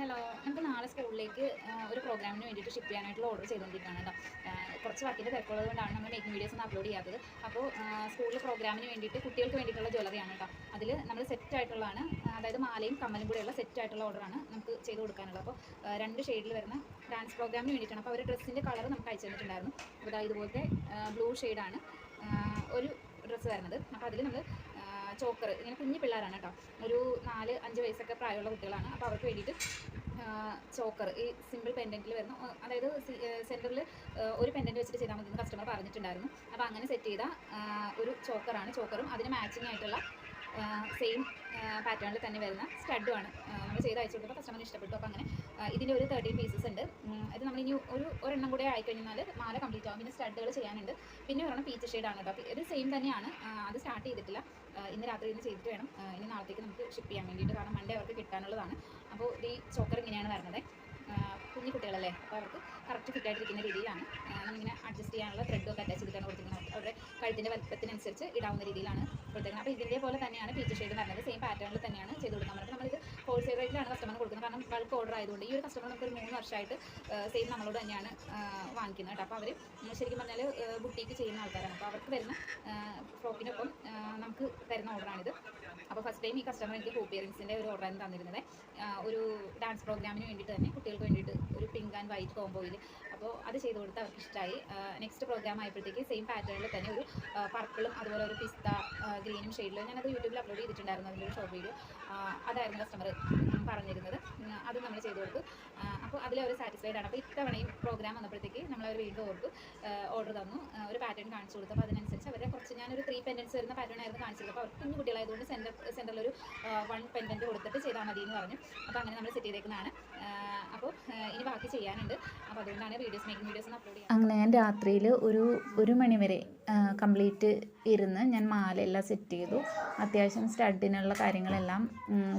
Hello, നമുക്ക് നാളെ സ്കൂളിലേക്ക് ഒരു പ്രോഗ്രാമിന് വേണ്ടിയിട്ട് ഷിപ്പ് ചെയ്യാനായിട്ടുള്ള ഓർഡർ ചെയ്തുകൊണ്ടിരിക്കുകയാണ് കേട്ടോ. കുറച്ച് വർക്കിൻ്റെ തിരക്കുള്ളത് കൊണ്ടാണ് നമ്മൾ മേക്കിംഗ് വീഡിയോസ് ഒന്നും അപ്ലോഡ് ചെയ്യാത്തത്. അപ്പോൾ സ്കൂളിൽ പ്രോഗ്രാമിന് വേണ്ടിയിട്ട് കുട്ടികൾക്ക് വേണ്ടിയിട്ടുള്ള ജ്വല്ലറിയാണ് കേട്ടോ. അതിൽ നമ്മൾ സെറ്റ് ആയിട്ടുള്ളതാണ്, അതായത് മാലയും കമ്മലും കൂടെയുള്ള സെറ്റ് ആയിട്ടുള്ള ഓർഡറാണ് നമുക്ക് ചെയ്ത് കൊടുക്കാനുള്ളത്. അപ്പോൾ 2 ഷെയ്ഡിൽ വരുന്ന ഡാൻസ് പ്രോഗ്രാമിന് വേണ്ടിയിട്ടാണ്. അപ്പോൾ അവർ ഡ്രസ്സിൻ്റെ കളർ നമുക്ക് അയച്ചു തന്നിട്ടുണ്ടായിരുന്നു. അപ്പോൾ ഇതുപോലത്തെ ബ്ലൂ ഷെയ്ഡാണ് ഒരു ഡ്രസ്സ് വരുന്നത്. അപ്പോൾ അതിൽ നമ്മൾ ചോക്കർ, ഇങ്ങനെ കുഞ്ഞു പിള്ളേരാണ് കേട്ടോ, ഒരു 4-5 വയസ്സൊക്കെ പ്രായമുള്ള കുട്ടികളാണ്. അപ്പോൾ അവർക്ക് വേണ്ടിയിട്ട് ചോക്കർ, ഈ സിമ്പിൾ പെൻഡൻറ്റിൽ വരുന്ന, അതായത് സെൻറ്ററിൽ ഒരു പെൻഡൻറ്റ് വെച്ചിട്ട് ചെയ്താൽ മതി എന്ന് കസ്റ്റമർ പറഞ്ഞിട്ടുണ്ടായിരുന്നു. അപ്പോൾ അങ്ങനെ സെറ്റ് ചെയ്ത ഒരു ചോക്കറാണ്. ചോക്കറും അതിന് മാച്ചിങ് ആയിട്ടുള്ള സെയിം പാറ്റേണിൽ തന്നെ വരുന്ന സ്റ്റഡുമാണ് നമ്മൾ ചെയ്ത് അയച്ചു കൊടുത്തപ്പോൾ കസ്റ്റമറിന് ഇഷ്ടപ്പെട്ടു. അപ്പോൾ അങ്ങനെ ഇതിൻ്റെ ഒരു 13 പീസസ് ഉണ്ട്. ഇത് നമ്മളിനി ഒരെണ്ണം കൂടെ ആയിക്കഴിഞ്ഞാൽ മാല കംപ്ലീറ്റ് ആകും. പിന്നെ സ്റ്റഡുകൾ ചെയ്യാനുണ്ട്. പിന്നെ ഒരെണ്ണം പീച്ച് ഷെയ്ഡാണ് കേട്ടോ. ഇത് സെയിം തന്നെയാണ്, അത് സ്റ്റാർട്ട് ചെയ്തിട്ടില്ല. ഇന്ന് രാത്രി ഇന്ന് ചെയ്തിട്ട് വേണം ഇനി നാളത്തേക്ക് നമുക്ക് ഷിപ്പ് ചെയ്യാൻ വേണ്ടിയിട്ട്, കാരണം മൺഡേ അവർക്ക് കിട്ടാനുള്ളതാണ്. അപ്പോൾ ഈ ചോക്കർ ഇങ്ങനെയാണ് വരുന്നത്. കുഞ്ഞു കുട്ടികളല്ലേ, അപ്പോൾ അവർക്ക് കറക്റ്റ് ഫിറ്റായിട്ടിരിക്കുന്ന രീതിയിലാണ് നമ്മളിങ്ങനെ അഡ്ജസ്റ്റ് ചെയ്യാനുള്ള ത്രെഡൊക്കെ അറ്റാച്ച് ചെയ്തിട്ടാണ് കൊടുത്തിരിക്കുന്നത്. അവരുടെ കഴുത്തിൻ്റെ വലുപ്പത്തിനനുസരിച്ച് ഇടാവുന്ന രീതിയിലാണ് കൊടുത്തിരിക്കുന്നത്. അപ്പോൾ ഇതിൻ്റെ പോലെ തന്നെയാണ് പീച്ച് ഷെയ്ഡ് വരുന്നത്. സെയിം പാറ്റേണിൽ തന്നെയാണ് ചെയ്ത് കൊടുക്കാൻ പറ്റുന്നത്. നമ്മളിത് ഹോൾസെയിൽ റേറ്റിലാണ് കസ്റ്റമറിന് കൊടുക്കുന്നത്. കാരണം ബൾക്ക് ഓർഡർ ആയതുകൊണ്ട് ഈ ഒരു കസ്റ്റമർ നമുക്കൊരു 3 വർഷമായിട്ട് സെയിം നമ്മളോട് തന്നെയാണ് വാങ്ങിക്കുന്നത് കേട്ടോ. അപ്പോൾ അവർ ശരിക്കും പറഞ്ഞാൽ ബുട്ടീക്ക് ചെയ്യുന്ന ആൾക്കാരാണ്. അപ്പോൾ അവർക്ക് വരുന്ന ഫ്രോക്കിനൊപ്പം നമുക്ക് തരുന്ന ഓർഡറാണിത്. അപ്പോൾ ഫസ്റ്റ് ടൈം ഈ കസ്റ്റമർ എനിക്ക് ഹൂപ്പിയറിങ്സിൻ്റെ ഒരു ഓർഡറാണ് തന്നിരുന്നത്. ഒരു ഡാൻസ് പ്രോഗ്രാമിന് വേണ്ടിയിട്ട് തന്നെ, കുട്ടികൾക്ക് വേണ്ടിയിട്ട് ഒരു പിങ്ക് ആൻഡ് വൈറ്റ് കോംബോയിൽ. അപ്പോൾ അത് ചെയ്ത് കൊടുത്ത് അവർക്ക് ഇഷ്ടമായി. നെക്സ്റ്റ് പ്രോഗ്രാം ആയപ്പോഴത്തേക്ക് സെയിം പാറ്റേണിൽ തന്നെ ഒരു പർപ്പിളും അതുപോലെ ഒരു പിസ്ത ഗ്രീനും ഷെയ്ഡിലും, ഞാനത് യൂട്യൂബിൽ അപ്ലോഡ് ചെയ്തിട്ടുണ്ടായിരുന്നു, അതിൻ്റെ ഒരു ഷോർട്ട് വീഡിയോ. അതായിരുന്നു കസ്റ്റമർ പറഞ്ഞിരുന്നത്. അത് നമ്മൾ ചെയ്ത് കൊടുത്തു. അപ്പോൾ അതിലവർ സാറ്റിസ്ഫൈഡ് ആണ്. അപ്പോൾ ഇത്തവണയും പ്രോഗ്രാം വന്നപ്പോഴത്തേക്ക് നമ്മളവർ വീണ്ടും ഓർഡർ തന്നു, ഒരു പാറ്റേൺ കാണിച്ചു കൊടുത്തു. അപ്പോൾ അതിനനുസരിച്ച് അവരെ കുറച്ച്, ഞാനൊരു 3 പെൻഡൻസ് വരുന്ന പാറ്റേൺ ആയിരുന്നു കാണിച്ചത്. അപ്പോൾ അവർ കുഞ്ഞു കുട്ടികളായതുകൊണ്ട് സെൻറ്ററിലൊരു 1 പെൻഡൻറ്റ് കൊടുത്തിട്ട് ചെയ്താൽ മതി എന്ന് പറഞ്ഞു. അപ്പോൾ അങ്ങനെ നമ്മൾ സെറ്റ് ചെയ്തേക്കുന്നതാണ്. അപ്പോൾ ഇനി ബാക്കി ചെയ്യാനുണ്ട്. അപ്പോൾ അതുകൊണ്ടാണ് മേക്കിംഗ് വീഡിയോസ് ഒന്ന് അപ്ലോഡ് ചെയ്യുന്നത്. അങ്ങനെ ഞാൻ രാത്രിയിൽ ഒരു മണി വരെ കംപ്ലീറ്റ് ഇരുന്ന് ഞാൻ മാലയെല്ലാം സെറ്റ് ചെയ്തു. അത്യാവശ്യം സ്റ്റഡിനുള്ള കാര്യങ്ങളെല്ലാം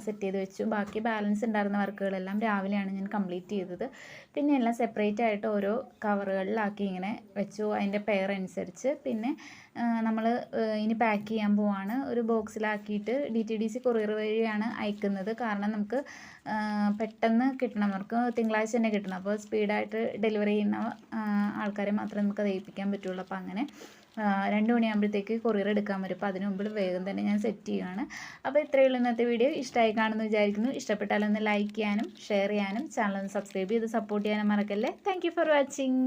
സെറ്റ് ചെയ്ത് വെച്ചു. ബാക്കി ബാലൻസ് ഉണ്ടായിരുന്ന വർക്കുകളെല്ലാം രാവിലെയാണ് ഞാൻ കംപ്ലീറ്റ് ചെയ്തത്. പിന്നെ എല്ലാം സെപ്പറേറ്റ് ആയിട്ട് ഓരോ കവറുകളിലാക്കി ഇങ്ങനെ വെച്ചു, അതിൻ്റെ പെയർ അനുസരിച്ച്. പിന്നെ നമ്മൾ ഇനി പാക്ക് ചെയ്യാൻ പോവാണ്. ഒരു ബോക്സിലാക്കിയിട്ട് DTDC കൊറിയർ വഴിയാണ് അയക്കുന്നത്. കാരണം നമുക്ക് പെട്ടെന്ന് കിട്ടണം, അവർക്ക് തിങ്കളാഴ്ച തന്നെ കിട്ടണം. അപ്പോൾ സ്പീഡായിട്ട് ഡെലിവറി ചെയ്യുന്ന ആൾക്കാരെ മാത്രമേ നമുക്കത് ഏൽപ്പിക്കാൻ പറ്റുള്ളൂ. അപ്പോൾ അങ്ങനെ 2 മണിയാകുമ്പോഴത്തേക്ക് കൊറിയർ എടുക്കാൻ വരും. അപ്പോൾ അതിന് മുമ്പിൽ വേഗം തന്നെ ഞാൻ സെറ്റ് ചെയ്യുകയാണ്. അപ്പോൾ ഇത്രയേ ഉള്ളൂ ഇന്നത്തെ വീഡിയോ. ഇഷ്ടമായി കാണുമെന്ന് വിചാരിക്കുന്നു. ഇഷ്ടപ്പെട്ടാലൊന്ന് ലൈക്ക് ചെയ്യാനും ഷെയർ ചെയ്യാനും ചാനൽ ഒന്ന് സബ്സ്ക്രൈബ് ചെയ്ത് സപ്പോർട്ട് ചെയ്യാനും മറക്കല്ലേ. Thank you for watching.